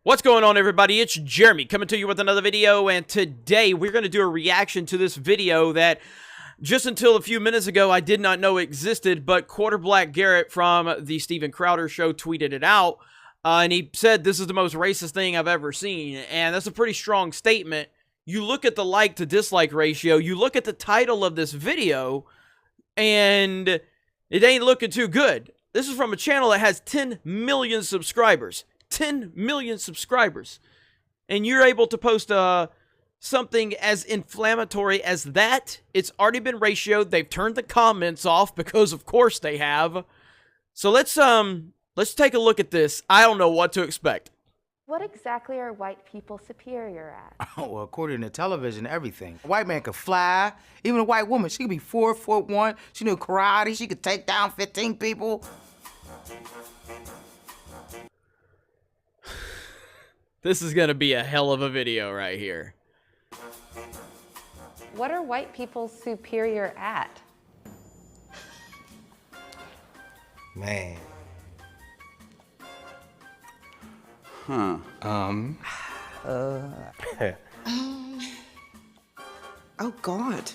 What's going on, everybody? It's Jeremy coming to you with another video, and today we're going to do a reaction to this video that just until a few minutes ago I did not know existed, but Quarter Black Garrett from the Steven Crowder Show tweeted it out, and he said this is the most racist thing I've ever seen, and that's a pretty strong statement. You look at the like to dislike ratio, you look at the title of this video, and it ain't looking too good. This is from a channel that has 10 million subscribers. 10 million subscribers, and you're able to post something as inflammatory as that. It's already been ratioed. They've turned the comments off because of course they have. So let's take a look at this. I don't know what to expect. What exactly are white people superior at? Oh, well, according to television, everything. A white man could fly. Even a white woman, she could be 4'1". She knew karate. She could take down 15 people. This is going to be a hell of a video right here. What are white people superior at? Man. Oh, God.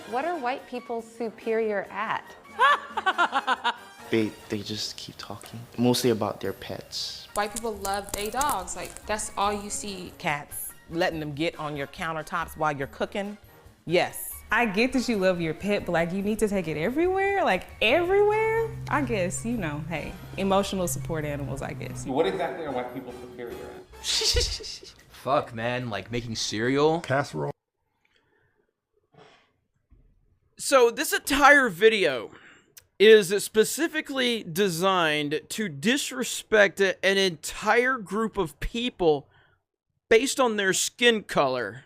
What are white people superior at? They just keep talking, mostly about their pets. White people love their dogs. Like, that's all you see. Cats, letting them get on your countertops while you're cooking. Yes. I get that you love your pet, but like you need to take it everywhere, like everywhere. I guess, you know, hey, emotional support animals, I guess. What exactly are white people superior at? Fuck, man, like making cereal. Casserole. So this entire video is specifically designed to disrespect an entire group of people based on their skin color.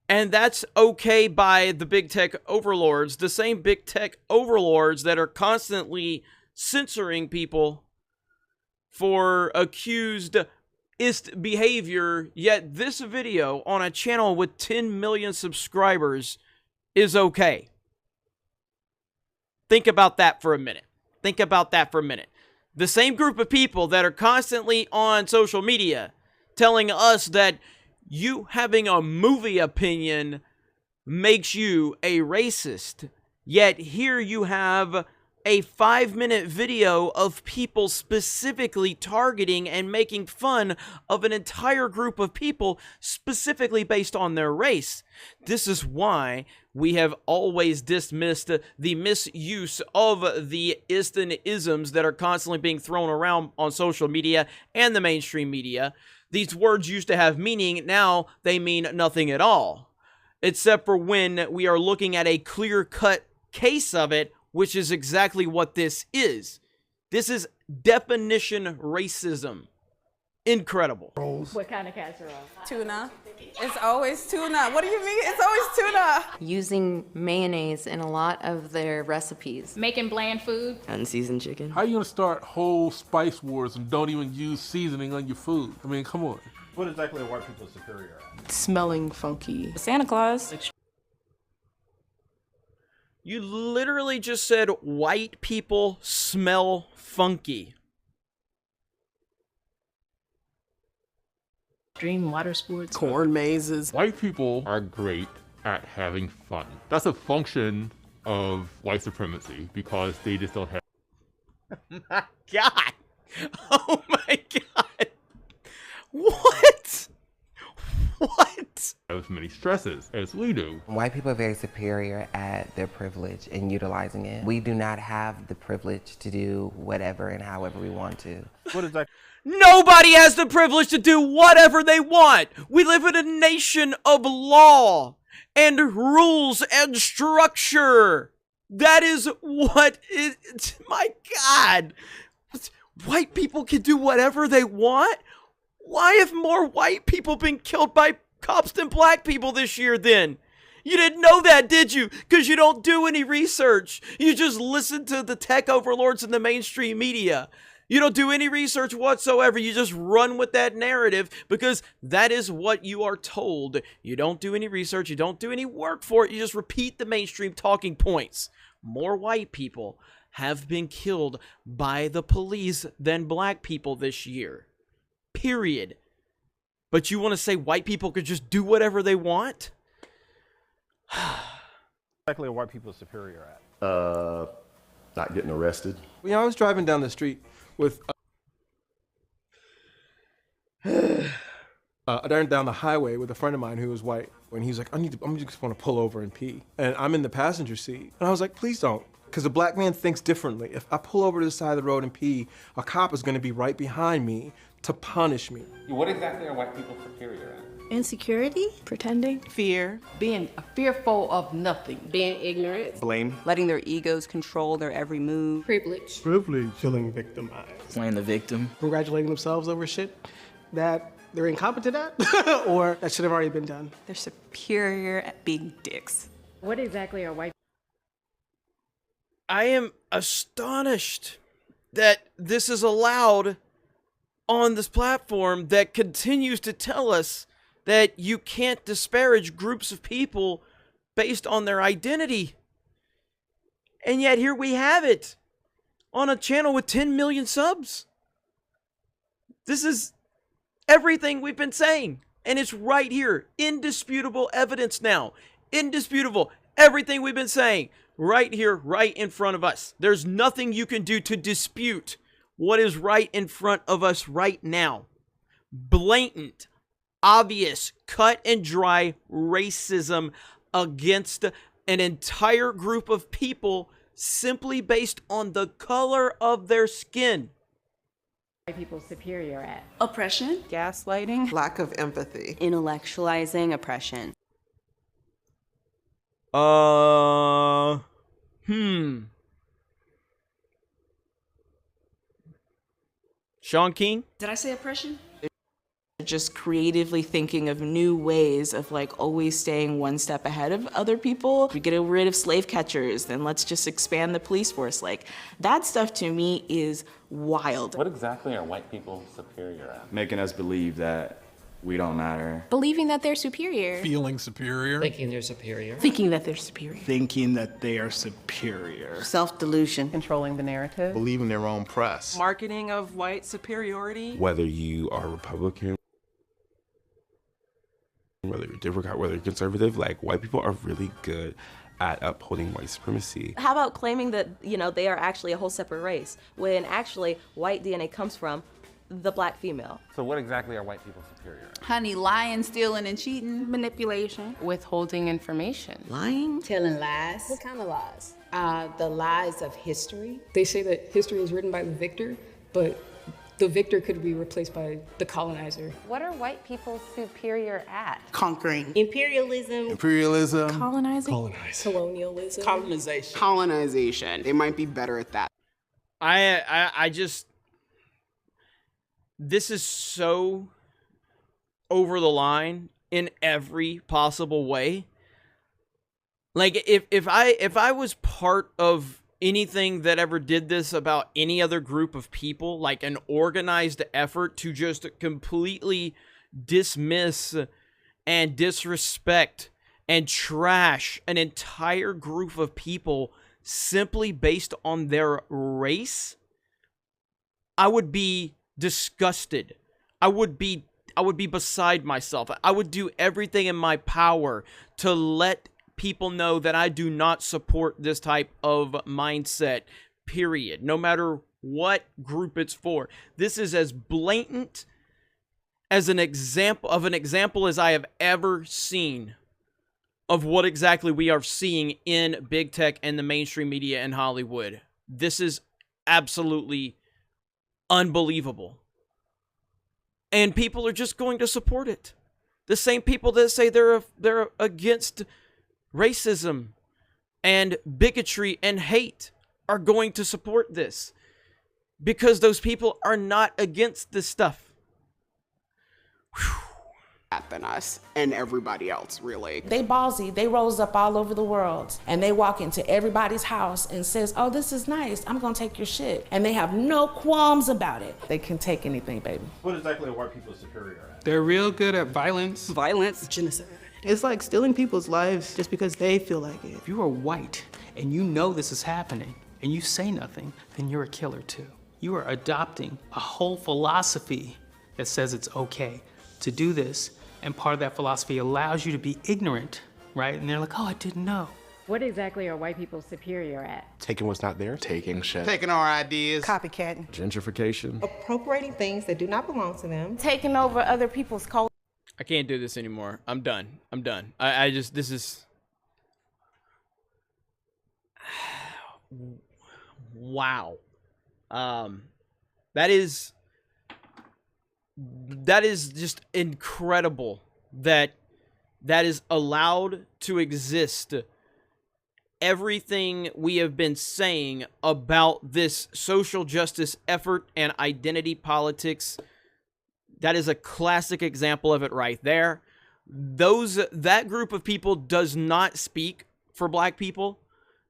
And that's okay by the big tech overlords, the same big tech overlords that are constantly censoring people for accused-ist behavior, yet this video on a channel with 10 million subscribers is okay. Think about that for a minute. Think about that for a minute. The same group of people that are constantly on social media telling us that you having a movie opinion makes you a racist. Yet here you have a 5-minute video of people specifically targeting and making fun of an entire group of people specifically based on their race. This is why we have always dismissed the misuse of the isms that are constantly being thrown around on social media and the mainstream media. These words used to have meaning, now they mean nothing at all. Except for when we are looking at a clear-cut case of it, which is exactly what this is. This is definition racism. Incredible. What kind of casserole? Tuna. It's always tuna. What do you mean? It's always tuna. Using mayonnaise in a lot of their recipes. Making bland food. Unseasoned chicken. How are you gonna start whole spice wars and don't even use seasoning on your food? I mean, come on. What exactly are white people superior at? Smelling funky. Santa Claus. You literally just said white people smell funky. Extreme water sports. Corn mazes. White people are great at having fun. That's a function of white supremacy because they just don't have. My God. Oh my God. What? What? As many stresses as we do. White people are very superior at their privilege and utilizing it. We do not have the privilege to do whatever and however we want to. What is that? Nobody has the privilege to do whatever they want. We live in a nation of law and rules and structure. That is what it, my God. White people can do whatever they want? Why have more white people been killed by cops than black people this year then? You didn't know that, did you? Because you don't do any research. You just listen to the tech overlords in the mainstream media. You don't do any research whatsoever. You just run with that narrative because that is what you are told. You don't do any research. You don't do any work for it. You just repeat the mainstream talking points. More white people have been killed by the police than black people this year. period. But you want to say white people could just do whatever they want? Exactly are white people superior at? Not getting arrested. You know, I was driving down the street with down the highway with a friend of mine who was white, and he was like, I'm just want to pull over and pee. And I'm in the passenger seat. And I was like, please don't. Because a black man thinks differently. If I pull over to the side of the road and pee, a cop is going to be right behind me to punish me. What exactly are white people superior at? Insecurity. Pretending. Fear. Being fearful of nothing. Being ignorant. Blame. Letting their egos control their every move. Privilege. Feeling victimized. Playing the victim. Congratulating themselves over shit that they're incompetent at or that should have already been done. They're superior at being dicks. What exactly are white? I am astonished that this is allowed on this platform that continues to tell us that you can't disparage groups of people based on their identity. And yet here we have it on a channel with 10 million subs. This is everything we've been saying. And it's right here. Indisputable evidence now. Indisputable. Everything we've been saying. Right here, right in front of us. There's nothing you can do to dispute what is right in front of us right now. Blatant, obvious, cut and dry racism against an entire group of people simply based on the color of their skin. White people superior at? Oppression. Gaslighting. Lack of empathy. Intellectualizing oppression. Sean King? Did I say oppression? Just creatively thinking of new ways of like always staying one step ahead of other people. If we get rid of slave catchers, then let's just expand the police force. Like that stuff to me is wild. What exactly are white people superior at? Making us believe that we don't matter. Believing that they're superior. Feeling superior. Thinking they're superior. Thinking that they're superior. Thinking that they are superior. Self-delusion. Controlling the narrative. Believing their own press. Marketing of white superiority. Whether you are Republican, whether you're Democrat, whether you're conservative, like white people are really good at upholding white supremacy. How about claiming that, you know, they are actually a whole separate race, when actually white DNA comes from the black female? So what exactly are white people superior at? Honey, lying, stealing, and cheating. Manipulation. Withholding information. Lying. Telling lies. What kind of lies? The lies of history. They say that history is written by the victor, but the victor could be replaced by the colonizer. What are white people superior at? Conquering. Imperialism. Colonizing. Colonialism. Colonization. Colonization. They might be better at that. I just... This is so over the line in every possible way. Like if I was part of anything that ever did this about any other group of people, like an organized effort to just completely dismiss and disrespect and trash an entire group of people simply based on their race, I would be disgusted. I would be beside myself. I would do everything in my power to let people know that I do not support this type of mindset, period. No matter what group it's for. This is as blatant as an example as I have ever seen of what exactly we are seeing in big tech and the mainstream media in Hollywood. This is absolutely unbelievable. And people are just going to support it. The same people that say they're against racism and bigotry and hate are going to support this because those people are not against this stuff. Than us and everybody else, really. They ballsy, they rose up all over the world and they walk into everybody's house and says, oh, this is nice, I'm gonna take your shit. And they have no qualms about it. They can take anything, baby. What exactly are white people superior at? They're real good at violence. Violence. Genocide. It's like stealing people's lives just because they feel like it. If you are white and you know this is happening and you say nothing, then you're a killer too. You are adopting a whole philosophy that says it's okay to do this. And part of that philosophy allows you to be ignorant, right? And they're like, oh, I didn't know. What exactly are white people superior at? Taking what's not there. Taking shit. Taking our ideas. Copycatting. Gentrification. Appropriating things that do not belong to them. Taking over other people's culture. I can't do this anymore. I'm done. I'm done. I just, this is... Wow. That is just incredible that is allowed to exist. Everything we have been saying about this social justice effort and identity politics, that is a classic example of it right there. That group of people does not speak for black people.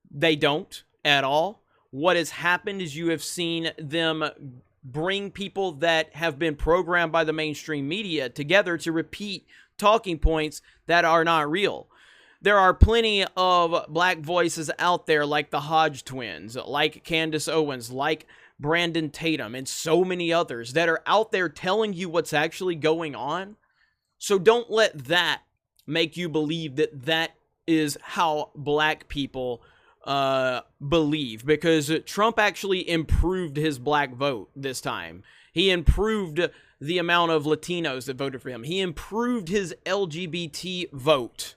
They don't at all. What has happened is you have seen them bring people that have been programmed by the mainstream media together to repeat talking points that are not real. There are plenty of black voices out there like the Hodge twins, like Candace Owens, like Brandon Tatum, and so many others that are out there telling you what's actually going on. So don't let that make you believe that that is how black people believe, because Trump actually improved his black vote this time. He improved the amount of Latinos that voted for him. He improved his LGBT vote.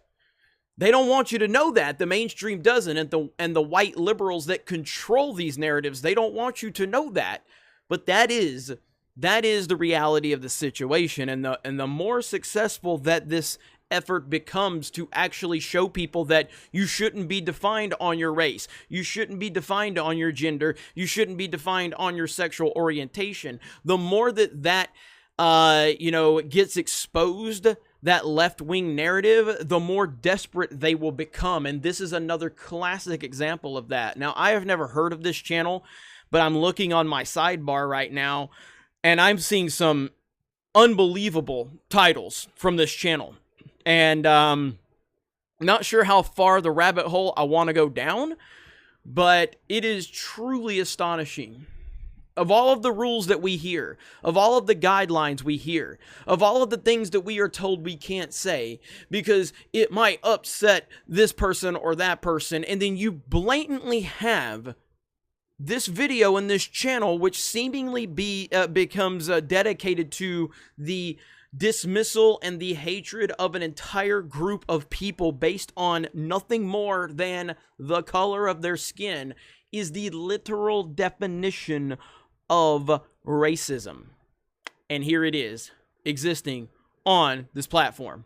They don't want you to know that. The mainstream doesn't, and the white liberals that control these narratives, they don't want you to know that. But that is the reality of the situation, and the more successful that this effort becomes to actually show people that you shouldn't be defined on your race, you shouldn't be defined on your gender, you shouldn't be defined on your sexual orientation, the more that gets exposed, that left-wing narrative, the more desperate they will become. And this is another classic example of that. Now, I have never heard of this channel, but I'm looking on my sidebar right now, and I'm seeing some unbelievable titles from this channel. And not sure how far the rabbit hole I want to go down, but it is truly astonishing. Of all of the rules that we hear, of all of the guidelines we hear, of all of the things that we are told we can't say because it might upset this person or that person, and then you blatantly have this video in this channel which seemingly becomes dedicated to the dismissal and the hatred of an entire group of people based on nothing more than the color of their skin, is the literal definition of racism. And here it is, existing on this platform.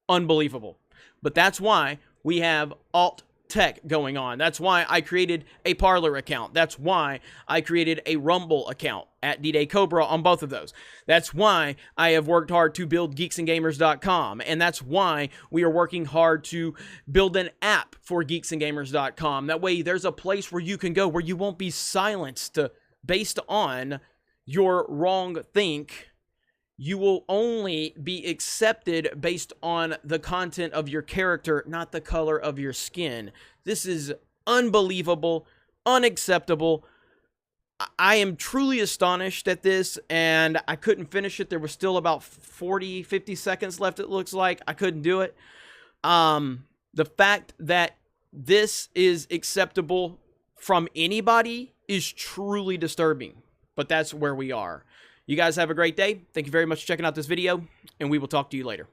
Unbelievable. But that's why we have alt tech going on. That's why I created a Parler account. That's why I created a Rumble account at DDayCobra on both of those. That's why I have worked hard to build geeksandgamers.com, and that's why we are working hard to build an app for geeksandgamers.com. That way there's a place where you can go where you won't be silenced based on your wrong think. You will only be accepted based on the content of your character, not the color of your skin. This is unbelievable, unacceptable. I am truly astonished at this, and I couldn't finish it. There was still about 40, 50 seconds left, it looks like. I couldn't do it. The fact that this is acceptable from anybody is truly disturbing, but that's where we are. You guys have a great day. Thank you very much for checking out this video, and we will talk to you later.